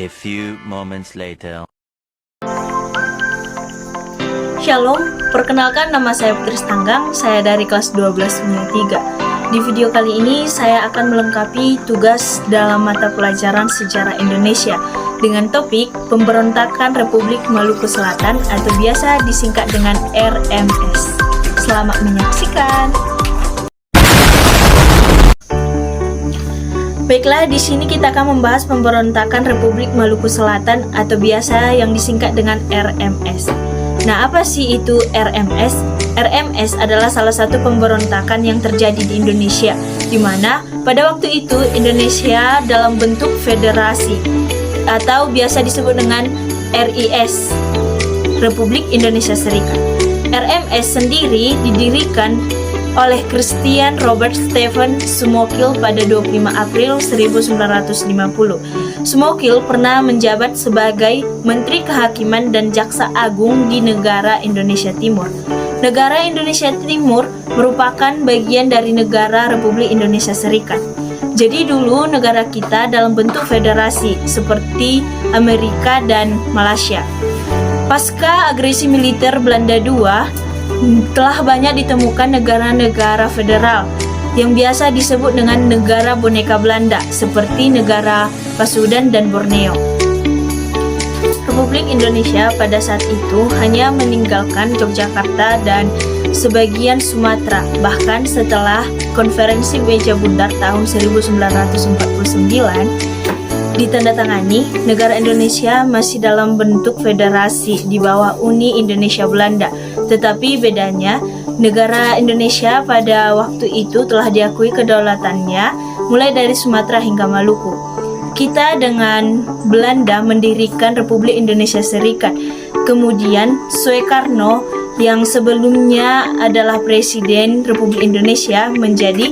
A few moments later. Shalom, perkenalkan nama saya Putri Stanggang, saya dari kelas 12/3. Di video kali ini saya akan melengkapi tugas dalam mata pelajaran sejarah Indonesia dengan topik Pemberontakan Republik Maluku Selatan atau biasa disingkat dengan RMS. Selamat menyaksikan. Baiklah, di sini kita akan membahas Pemberontakan Republik Maluku Selatan atau biasa yang disingkat dengan RMS. Nah, apa sih itu RMS? RMS adalah salah satu pemberontakan yang terjadi di Indonesia, di mana pada waktu itu Indonesia dalam bentuk federasi atau biasa disebut dengan RIS, Republik Indonesia Serikat. RMS sendiri didirikan oleh Christian Robert Stephen Smokil pada 25 April 1950. Smokil pernah menjabat sebagai Menteri Kehakiman dan Jaksa Agung di negara Indonesia Timur. Negara Indonesia Timur merupakan bagian dari negara Republik Indonesia Serikat. Jadi dulu negara kita dalam bentuk federasi seperti Amerika dan Malaysia. Pasca agresi militer Belanda II, telah banyak ditemukan negara-negara federal yang biasa disebut dengan negara boneka Belanda seperti negara Pasundan dan Borneo. Republik Indonesia pada saat itu hanya meninggalkan Yogyakarta dan sebagian Sumatera. Bahkan setelah Konferensi Meja Bundar tahun 1949 ditandatangani, negara Indonesia masih dalam bentuk federasi di bawah Uni Indonesia Belanda. Tetapi bedanya, negara Indonesia pada waktu itu telah diakui kedaulatannya mulai dari Sumatera hingga Maluku. Kita dengan Belanda mendirikan Republik Indonesia Serikat. Kemudian Soekarno yang sebelumnya adalah Presiden Republik Indonesia menjadi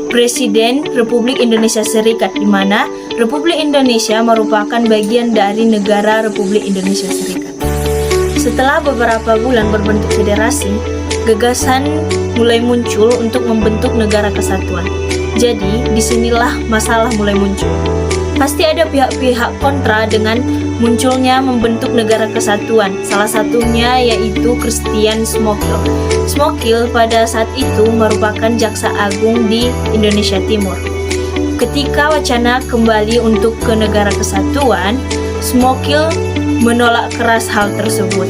Presiden Republik Indonesia Serikat, di mana Republik Indonesia merupakan bagian dari negara Republik Indonesia Serikat. Setelah beberapa bulan berbentuk federasi, gagasan mulai muncul untuk membentuk negara kesatuan. Jadi, disinilah masalah mulai muncul. Pasti ada pihak-pihak kontra dengan munculnya membentuk negara kesatuan. Salah satunya yaitu Christian Smokil. Smokil pada saat itu merupakan Jaksa Agung di Indonesia Timur. Ketika wacana kembali untuk ke negara kesatuan, Smokil menolak keras hal tersebut.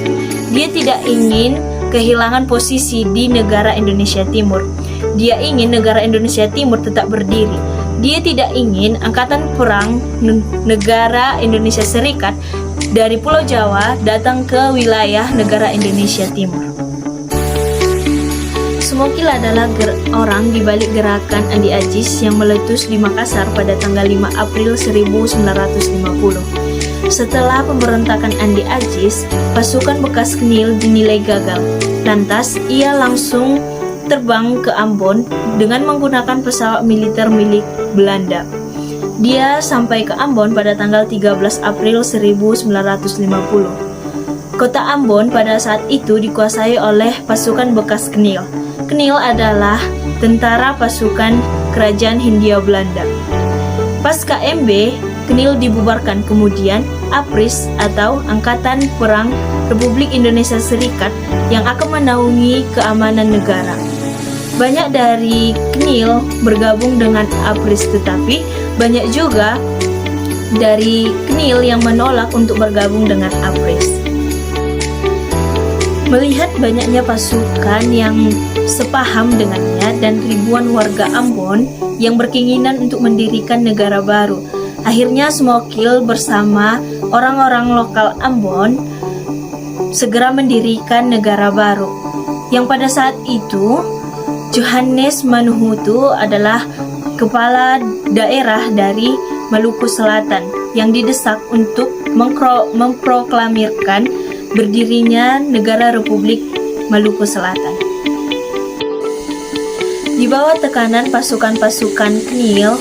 Dia tidak ingin kehilangan posisi di negara Indonesia Timur. Dia ingin negara Indonesia Timur tetap berdiri. Dia tidak ingin angkatan perang negara Indonesia Serikat dari Pulau Jawa datang ke wilayah negara Indonesia Timur. Smokil adalah orang di balik gerakan Andi Ajis yang meletus di Makassar pada tanggal 5 April 1950. Setelah pemberontakan Andi Ajis, pasukan bekas Knil dinilai gagal. Lantas, ia langsung terbang ke Ambon dengan menggunakan pesawat militer milik Belanda. Dia sampai ke Ambon pada tanggal 13 April 1950. Kota Ambon pada saat itu dikuasai oleh pasukan bekas Knil. Knil adalah tentara pasukan kerajaan Hindia Belanda. Pasca MB, Knil dibubarkan, kemudian APRIS atau Angkatan Perang Republik Indonesia Serikat yang akan menaungi keamanan negara. Banyak dari Knil bergabung dengan APRIS, tetapi banyak juga dari Knil yang menolak untuk bergabung dengan APRIS. Melihat banyaknya pasukan yang sepaham dengannya dan ribuan warga Ambon yang berkeinginan untuk mendirikan negara baru, akhirnya Smokil bersama orang-orang lokal Ambon segera mendirikan negara baru, yang pada saat itu Johannes Manuhutu adalah kepala daerah dari Maluku Selatan yang didesak untuk memproklamirkan berdirinya negara Republik Maluku Selatan. Di bawah tekanan pasukan-pasukan Knil,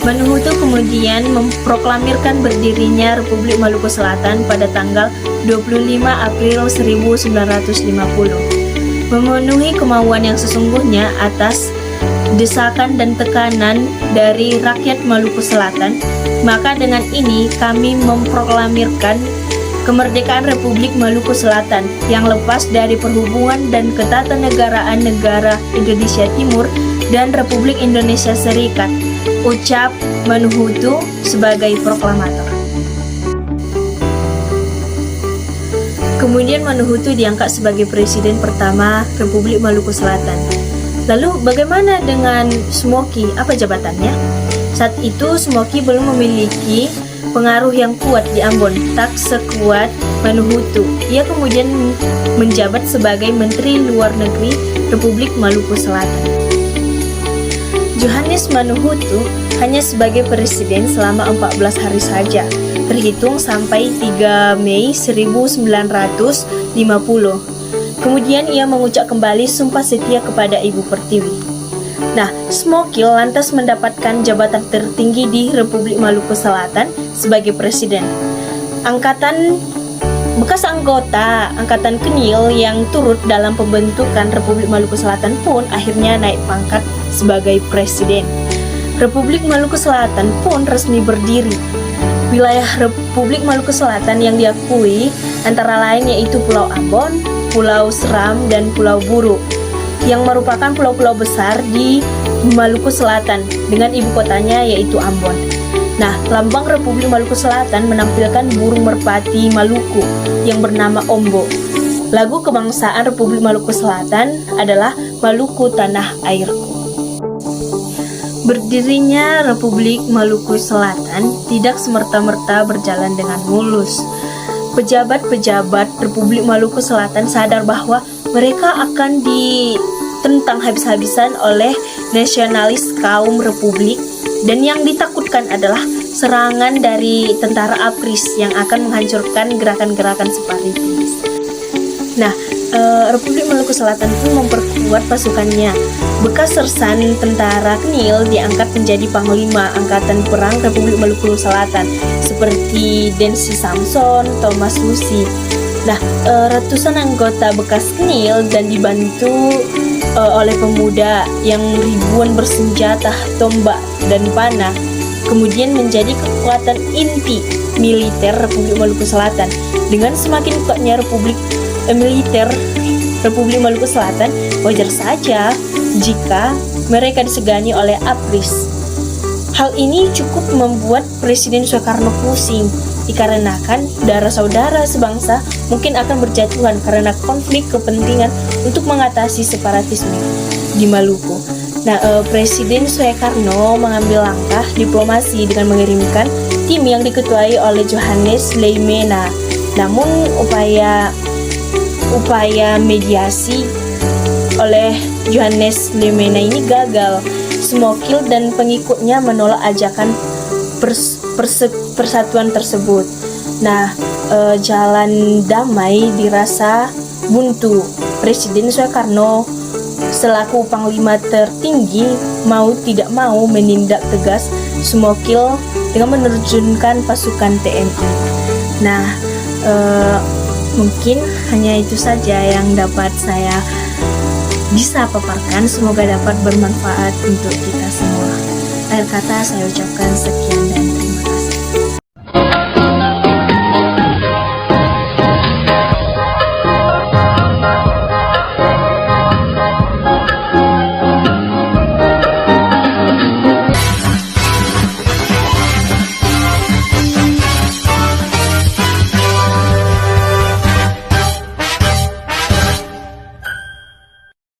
Manuhutu kemudian memproklamirkan berdirinya Republik Maluku Selatan pada tanggal 25 April 1950. Memenuhi kemauan yang sesungguhnya atas desakan dan tekanan dari rakyat Maluku Selatan, maka dengan ini kami memproklamirkan kemerdekaan Republik Maluku Selatan yang lepas dari perhubungan dan ketatanegaraan negara Indonesia Timur dan Republik Indonesia Serikat, ucap Manuhutu sebagai proklamator. Kemudian Manuhutu diangkat sebagai presiden pertama Republik Maluku Selatan. Lalu bagaimana dengan Smoky? Apa jabatannya? Saat itu Smoky belum memiliki pengaruh yang kuat di Ambon, tak sekuat Manuhutu. Ia kemudian menjabat sebagai Menteri Luar Negeri Republik Maluku Selatan. Johannes Manuhutu hanya sebagai presiden selama 14 hari saja, terhitung sampai 3 Mei 1950. Kemudian ia mengucap kembali sumpah setia kepada Ibu Pertiwi. Nah, Smoky lantas mendapatkan jabatan tertinggi di Republik Maluku Selatan sebagai presiden. Bekas anggota Angkatan Kenil yang turut dalam pembentukan Republik Maluku Selatan pun akhirnya naik pangkat sebagai presiden. Republik Maluku Selatan pun resmi berdiri. Wilayah Republik Maluku Selatan yang diakui antara lain yaitu Pulau Ambon, Pulau Seram, dan Pulau Buru, yang merupakan pulau-pulau besar di Maluku Selatan dengan ibu kotanya yaitu Ambon. Nah, lambang Republik Maluku Selatan menampilkan burung merpati Maluku yang bernama Ombo. Lagu kebangsaan Republik Maluku Selatan adalah Maluku Tanah Airku. Berdirinya Republik Maluku Selatan tidak semerta-merta berjalan dengan mulus. Pejabat-pejabat Republik Maluku Selatan sadar bahwa mereka akan ditentang habis-habisan oleh nasionalis kaum Republik, dan yang ditakutkan adalah serangan dari tentara APRIS yang akan menghancurkan gerakan-gerakan separatis. Nah, Republik Maluku Selatan pun memperkuat pasukannya. Bekas sersan tentara Kenil diangkat menjadi panglima angkatan perang Republik Maluku Selatan seperti Densi Samson, Thomas Lucy. Nah, ratusan anggota bekas Kenil dan dibantu oleh pemuda yang ribuan bersenjata tombak dan panah kemudian menjadi kekuatan inti militer Republik Maluku Selatan. Dengan semakin kuatnya militer Republik Maluku Selatan, wajar saja jika mereka disegani oleh APRIS. Hal ini cukup membuat Presiden Soekarno pusing, dikarenakan darah saudara sebangsa mungkin akan berjatuhan karena konflik kepentingan untuk mengatasi separatisme di Maluku. Nah, Presiden Soekarno mengambil langkah diplomasi dengan mengirimkan tim yang diketuai oleh Johannes Leimena. Namun upaya mediasi oleh Johannes Leimena ini gagal. Smoky dan pengikutnya menolak ajakan persatuan tersebut. Nah, jalan damai dirasa buntu. Presiden Soekarno selaku panglima tertinggi mau tidak mau menindak tegas Smoky dengan menerjunkan pasukan TNI. Nah, mungkin hanya itu saja yang dapat saya bisa paparkan. Semoga dapat bermanfaat untuk kita semua. Akhir kata saya ucapkan sekian dan terima kasih.